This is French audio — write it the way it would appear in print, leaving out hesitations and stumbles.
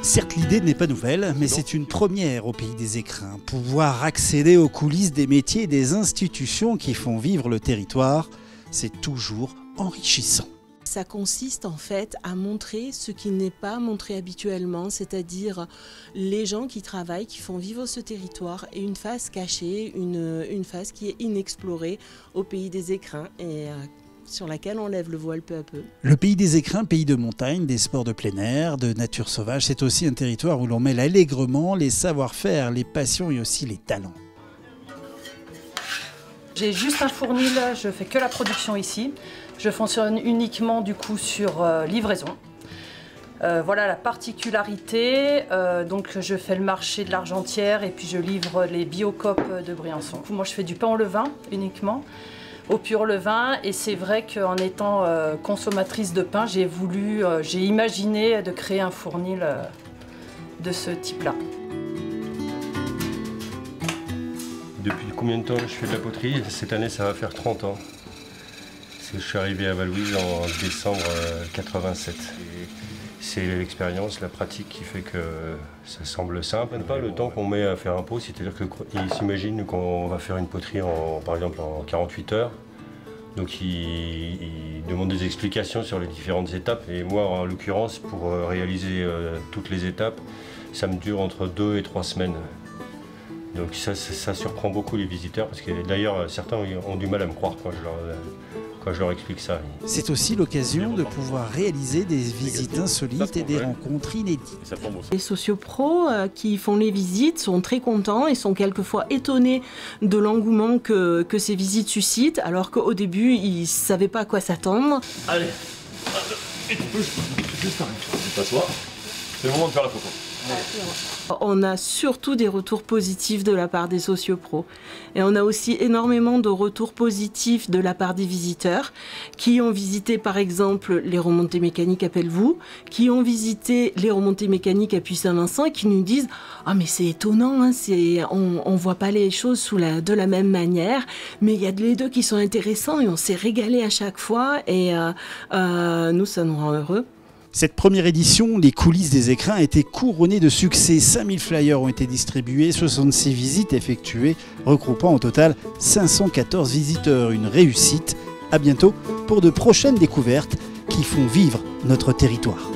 Certes, l'idée n'est pas nouvelle, mais c'est une première au pays des écrins. Pouvoir accéder aux coulisses des métiers et des institutions qui font vivre le territoire, c'est toujours enrichissant. Ça consiste en fait à montrer ce qui n'est pas montré habituellement, c'est-à-dire les gens qui travaillent, qui font vivre ce territoire et une face cachée, une face qui est inexplorée au pays des écrins et sur laquelle on lève le voile peu à peu. Le pays des écrins, pays de montagne, des sports de plein air, de nature sauvage, c'est aussi un territoire où l'on mêle allègrement les savoir-faire, les passions et aussi les talents. J'ai juste un fournil, je fais que la production ici. Je fonctionne uniquement du coup sur livraison. Voilà la particularité. Donc je fais le marché de l'Argentière et puis je livre les Biocop de Briançon. Moi je fais du pain au levain uniquement, au pur levain. Et c'est vrai qu'en étant consommatrice de pain, j'ai imaginé de créer un fournil de ce type-là. Depuis combien de temps je fais de la poterie? Cette année ça va faire 30 ans. Je suis arrivé à Val-Louise en décembre 87. C'est l'expérience, la pratique qui fait que ça semble simple. Pas le temps qu'on met à faire un pot, c'est-à-dire qu'ils s'imaginent qu'on va faire une poterie par exemple en 48 heures. Donc ils demandent des explications sur les différentes étapes. Et moi en l'occurrence, pour réaliser toutes les étapes, ça me dure entre 2 et 3 semaines. Donc ça surprend beaucoup les visiteurs parce que d'ailleurs certains ont du mal à me croire quand je leur explique ça. C'est aussi l'occasion de pouvoir réaliser des visites insolites et des rencontres inédites. Les sociopros qui font les visites sont très contents et sont quelquefois étonnés de l'engouement que ces visites suscitent, alors qu'au début ils ne savaient pas à quoi s'attendre. Allez, juste t'asseoir. C'est le moment de faire la photo. On a surtout des retours positifs de la part des sociopros et on a aussi énormément de retours positifs de la part des visiteurs qui ont visité par exemple les remontées mécaniques à Pelvoux, qui ont visité les remontées mécaniques à Puy-Saint-Vincent et qui nous disent « Ah mais c'est étonnant, hein, on voit pas les choses de la même manière, mais il y a les deux qui sont intéressants et on s'est régalé à chaque fois et nous ça nous rend heureux ». Cette première édition, les coulisses des écrins, a été couronnée de succès. 5000 flyers ont été distribués, 66 visites effectuées, regroupant au total 514 visiteurs. Une réussite. À bientôt pour de prochaines découvertes qui font vivre notre territoire.